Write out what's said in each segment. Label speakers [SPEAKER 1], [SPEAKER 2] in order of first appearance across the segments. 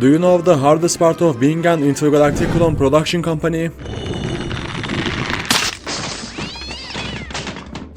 [SPEAKER 1] Do you know the hardest part of being an intergalactic clone production company?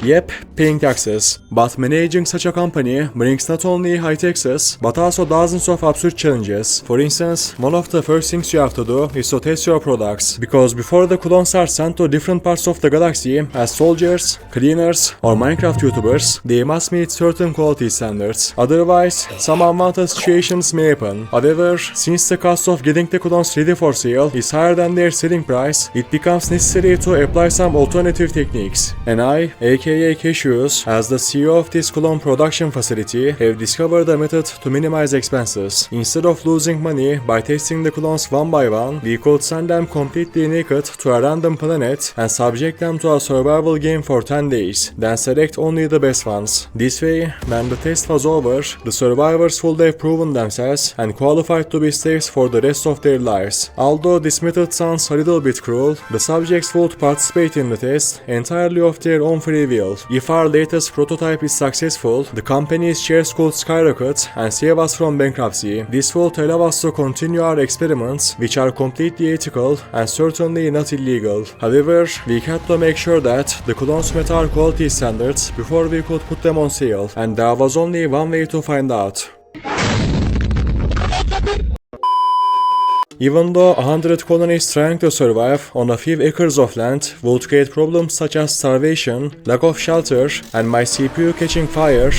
[SPEAKER 1] Yep, paying taxes. But managing such a company brings not only high taxes, but also dozens of absurd challenges. For instance, one of the first things you have to do is to test your products, because before the clones are sent to different parts of the galaxy as soldiers, cleaners, or Minecraft YouTubers, they must meet certain quality standards. Otherwise, some unwanted situations may happen. However, since the cost of getting the clones ready for sale is higher than their selling price, it becomes necessary to apply some alternative techniques. And I, aka Cashews, as the CEO of this clone production facility, have discovered a method to minimize expenses. Instead of losing money by testing the clones one by one, we could send them completely naked to a random planet and subject them to a survival game for 10 days, then select only the best ones. This way, when the test was over, the survivors would have proven themselves and qualified to be slaves for the rest of their lives. Although this method sounds a little bit cruel, the subjects would participate in the test entirely of their own free will. If our latest prototype is successful, the company's shares could skyrocket and save us from bankruptcy. This will allow us to continue our experiments, which are completely ethical and certainly not illegal. However, we had to make sure that the clones met our quality standards before we could put them on sale, and there was only one way to find out. Even though 100 colonists trying to survive on a few acres of land would create problems such as starvation, lack of shelter, and my CPU catching fire,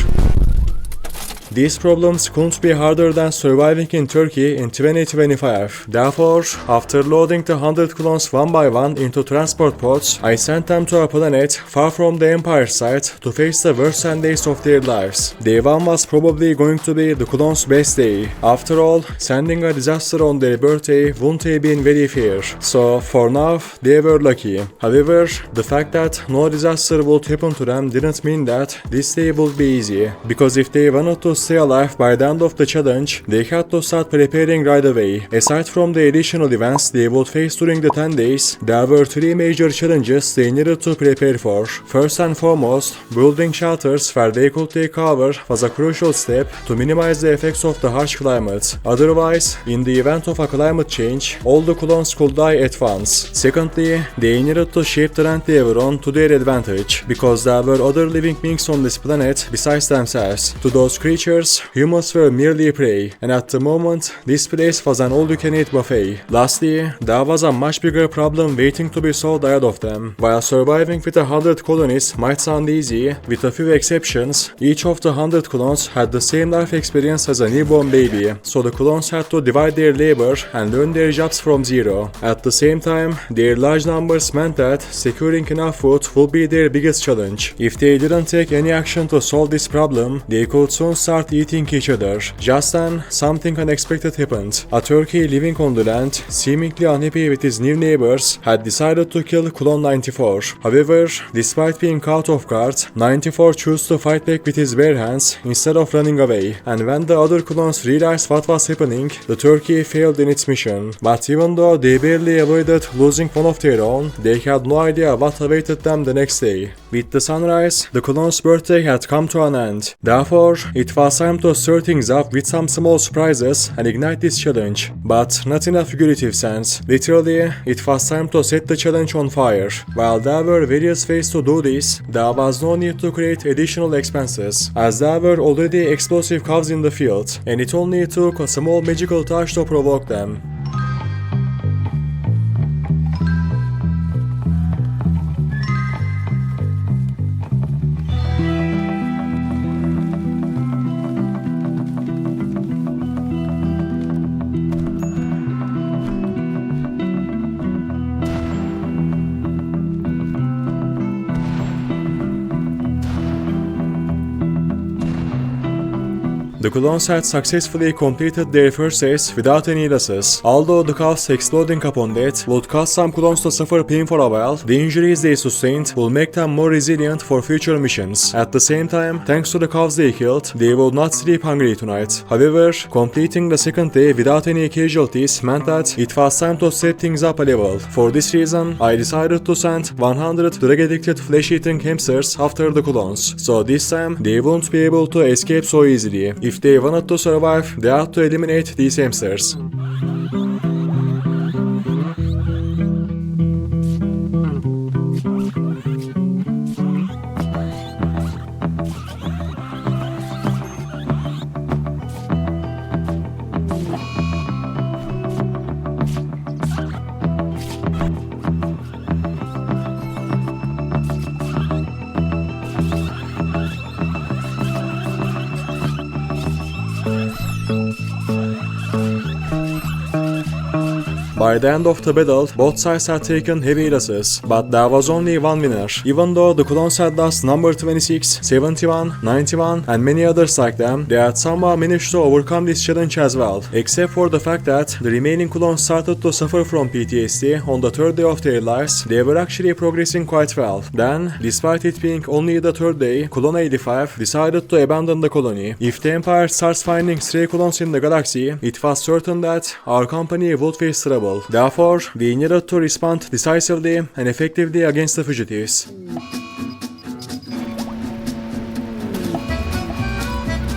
[SPEAKER 1] these problems couldn't be harder than surviving in Turkey in 2025. Therefore, after loading the 100 clones one by one into transport pods, I sent them to a planet far from the Empire side to face the worst 10 days of their lives. Day 1 was probably going to be the clones' best day. After all, sending a disaster on their birthday wouldn't have been very fair. So, for now, they were lucky. However, the fact that no disaster would happen to them didn't mean that this day would be easy. Because if they wanted to stay alive by the end of the challenge, they had to start preparing right away. Aside from the additional events they would face during the 10 days, there were 3 major challenges they needed to prepare for. First and foremost, building shelters where they could take cover was a crucial step to minimize the effects of the harsh climate. Otherwise, in the event of a climate change, all the clones could die at once. Secondly, they needed to shape the land they were on to their advantage, because there were other living beings on this planet besides themselves. To those creatures, humans were merely prey, and at the moment, this place was an all-you-can-eat buffet. Lastly, there was a much bigger problem waiting to be solved ahead of them. While surviving with 100 colonists might sound easy, with a few exceptions, each of the 100 clones had the same life experience as a newborn baby, so the clones had to divide their labor and learn their jobs from zero. At the same time, their large numbers meant that securing enough food would be their biggest challenge. If they didn't take any action to solve this problem, they could soon start eating each other. Just then, something unexpected happened. A turkey living on the land, seemingly unhappy with his new neighbors, had decided to kill Clone 94. However, despite being caught off guard, 94 chose to fight back with his bare hands instead of running away, and when the other clones realized what was happening, the turkey failed in its mission. But even though they barely avoided losing one of their own, they had no idea what awaited them the next day. With the sunrise, the clone's birthday had come to an end. Therefore, it was time to stir things up with some small surprises and ignite this challenge. But not in a figurative sense. Literally, it was time to set the challenge on fire. While there were various ways to do this, there was no need to create additional expenses, as there were already explosive cows in the field, and it only took a small magical touch to provoke them. The clones had successfully completed their first race without any losses. Although the cows exploding upon death would cause some clones to suffer pain for a while, the injuries they sustained will make them more resilient for future missions. At the same time, thanks to the cows they killed, they will not sleep hungry tonight. However, completing the second day without any casualties meant that it was time to set things up a level. For this reason, I decided to send 100 drug-addicted flesh-eating hamsters after the clones, so this time they won't be able to escape so easily. If they wanted to survive, they had to eliminate these hamsters. By the end of the battle, both sides had taken heavy losses, but there was only one winner. Even though the clones had lost number 26, 71, 91, and many others like them, they had somehow managed to overcome this challenge as well, except for the fact that the remaining clones started to suffer from PTSD on the third day of their lives. They were actually progressing quite well. Then, despite it being only the third day, Clone 85 decided to abandon the colony. If the Empire starts finding stray clones in the galaxy, it was certain that our company would face trouble. Therefore, we needed to respond decisively and effectively against the fugitives.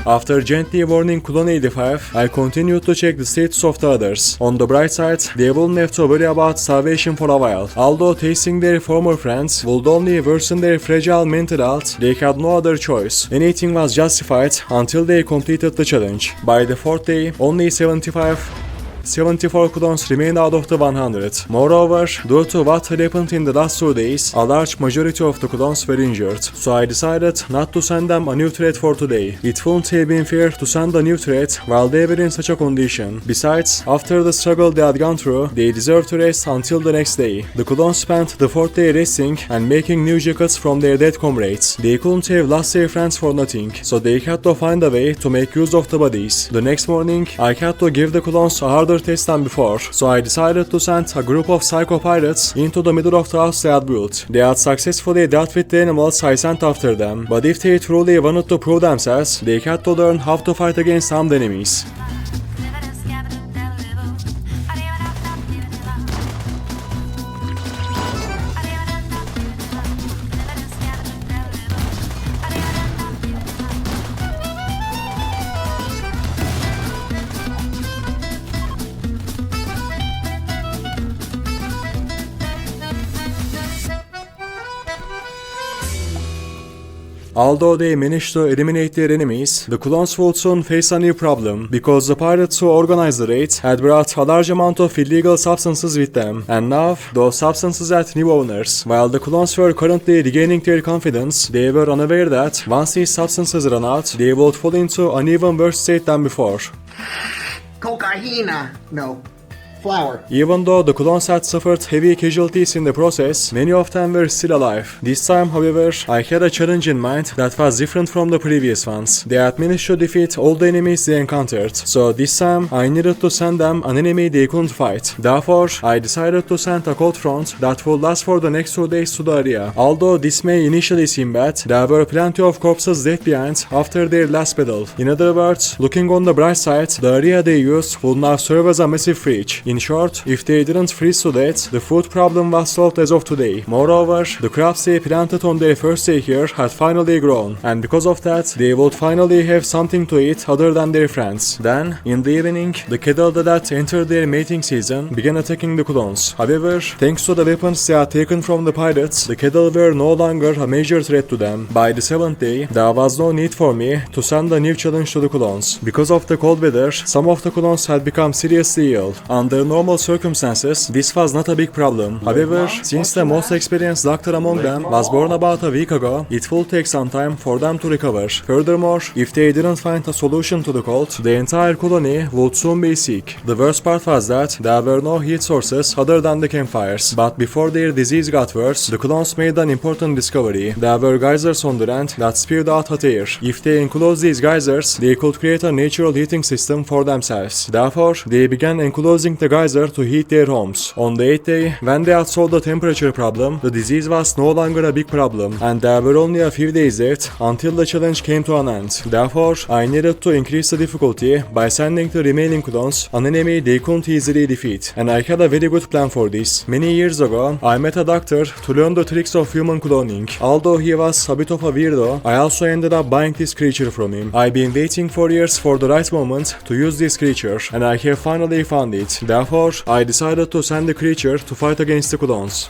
[SPEAKER 1] After gently warning Clone 85, I continued to check the status of the others. On the bright side, they wouldn't have to worry about starvation for a while. Although tasting their former friends would only worsen their fragile mental health, they had no other choice. Anything was justified until they completed the challenge. By the fourth day, only 74 clones remained out of the 100. Moreover, due to what had happened in the last 2 days, a large majority of the clones were injured, so I decided not to send them a new threat for today. It wouldn't have been fair to send a new threat while they were in such a condition. Besides, after the struggle they had gone through, they deserved to rest until the next day. The clones spent the fourth day resting and making new jackets from their dead comrades. They couldn't have lost their friends for nothing, so they had to find a way to make use of the bodies. The next morning, I had to give the clones a harder test than before, so I decided to send a group of psycho pirates into the middle of the house they had built. They had successfully dealt with the animals I sent after them, but if they truly wanted to prove themselves, they had to learn how to fight against armed enemies. Although they managed to eliminate their enemies, the clones would soon face a new problem, because the pirates who organized the raid had brought a large amount of illegal substances with them, and now those substances had new owners. While the clones were currently regaining their confidence, they were unaware that once these substances ran out, they would fall into an even worse state than before.
[SPEAKER 2] Cocaine. No. Flour.
[SPEAKER 1] Even though the clones had suffered heavy casualties in the process, many of them were still alive. This time, however, I had a challenge in mind that was different from the previous ones. They had managed to defeat all the enemies they encountered, so this time I needed to send them an enemy they couldn't fight. Therefore, I decided to send a cold front that would last for the next 2 days to the area. Although this may initially seem bad, there were plenty of corpses left behind after their last battle. In other words, looking on the bright side, the area they used would now serve as a massive fridge. In short, if they didn't freeze to death, the food problem was solved as of today. Moreover, the crops they planted on their first day here had finally grown, and because of that, they would finally have something to eat other than their friends. Then, in the evening, the cattle that entered their mating season began attacking the clones. However, thanks to the weapons they had taken from the pirates, the cattle were no longer a major threat to them. By the 7th day, there was no need for me to send a new challenge to the clones. Because of the cold weather, some of the clones had become seriously ill. Under normal circumstances, this was not a big problem. However, since the most experienced doctor among them was born about a week ago, it will take some time for them to recover. Furthermore, if they didn't find a solution to the cold, the entire colony would soon be sick. The worst part was that there were no heat sources other than the campfires. But before their disease got worse, the clones made an important discovery. There were geysers on the land that spewed out hot air. If they enclosed these geysers, they could create a natural heating system for themselves. Therefore, they began enclosing the geyser to heat their homes. On the 8th day, when they had solved the temperature problem, the disease was no longer a big problem, and there were only a few days left until the challenge came to an end. Therefore, I needed to increase the difficulty by sending the remaining clones an enemy they couldn't easily defeat, and I had a very good plan for this. Many years ago, I met a doctor to learn the tricks of human cloning. Although he was a bit of a weirdo, I also ended up buying this creature from him. I've been waiting for years for the right moment to use this creature, and I have finally found it. Therefore, I decided to send the creature to fight against the clones.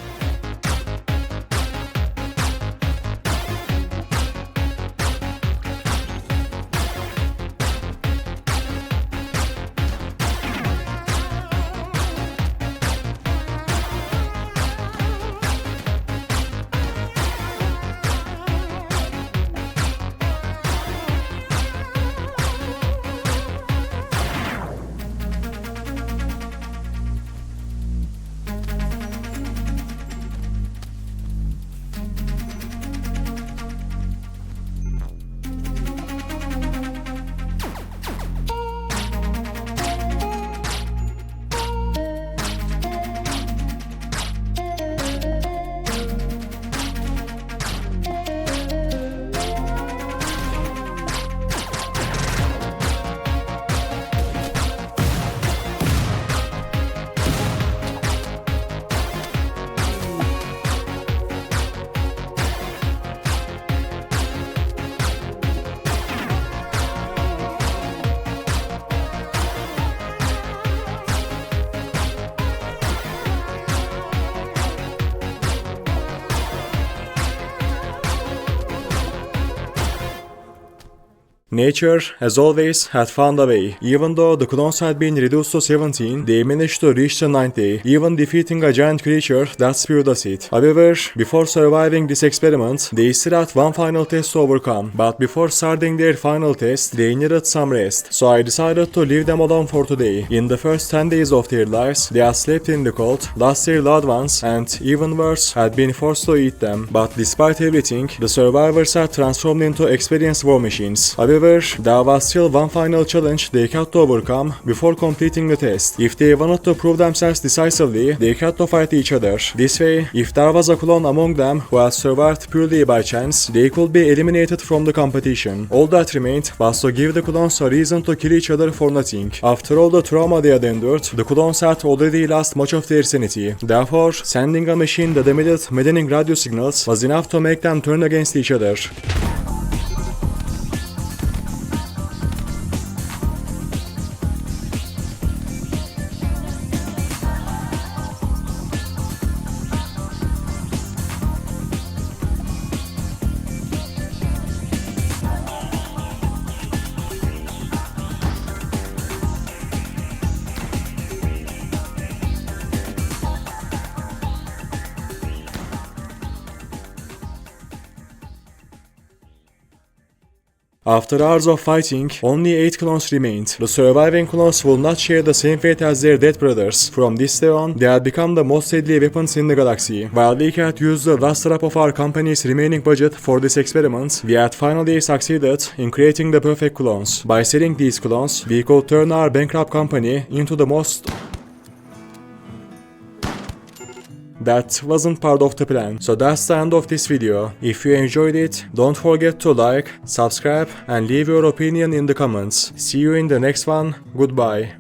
[SPEAKER 1] Nature, as always, had found a way. Even though the clones had been reduced to 17, they managed to reach the 9th day, even defeating a giant creature that spewed acid. However, before surviving this experiment, they still had one final test to overcome, but before starting their final test, they needed some rest. So I decided to leave them alone for today. In the first 10 days of their lives, they had slept in the cold, lost their loved ones, and even worse, had been forced to eat them. But despite everything, the survivors had transformed into experienced war machines. However, there was still one final challenge they had to overcome before completing the test. If they wanted to prove themselves decisively, they had to fight each other. This way, if there was a clone among them who had survived purely by chance, they could be eliminated from the competition. All that remained was to give the clones a reason to kill each other for nothing. After all the trauma they had endured, the clones had already lost much of their sanity. Therefore, sending a machine that emitted maddening radio signals was enough to make them turn against each other. After hours of fighting, only 8 clones remained. The surviving clones will not share the same fate as their dead brothers. From this day on, they had become the most deadly weapons in the galaxy. While we had used the last drop of our company's remaining budget for this experiment, we had finally succeeded in creating the perfect clones. By selling these clones, we could turn our bankrupt company into the most... That wasn't part of the plan, so that's the end of this video. If you enjoyed it, don't forget to like, subscribe, and leave your opinion in the comments. See you in the next one. Goodbye.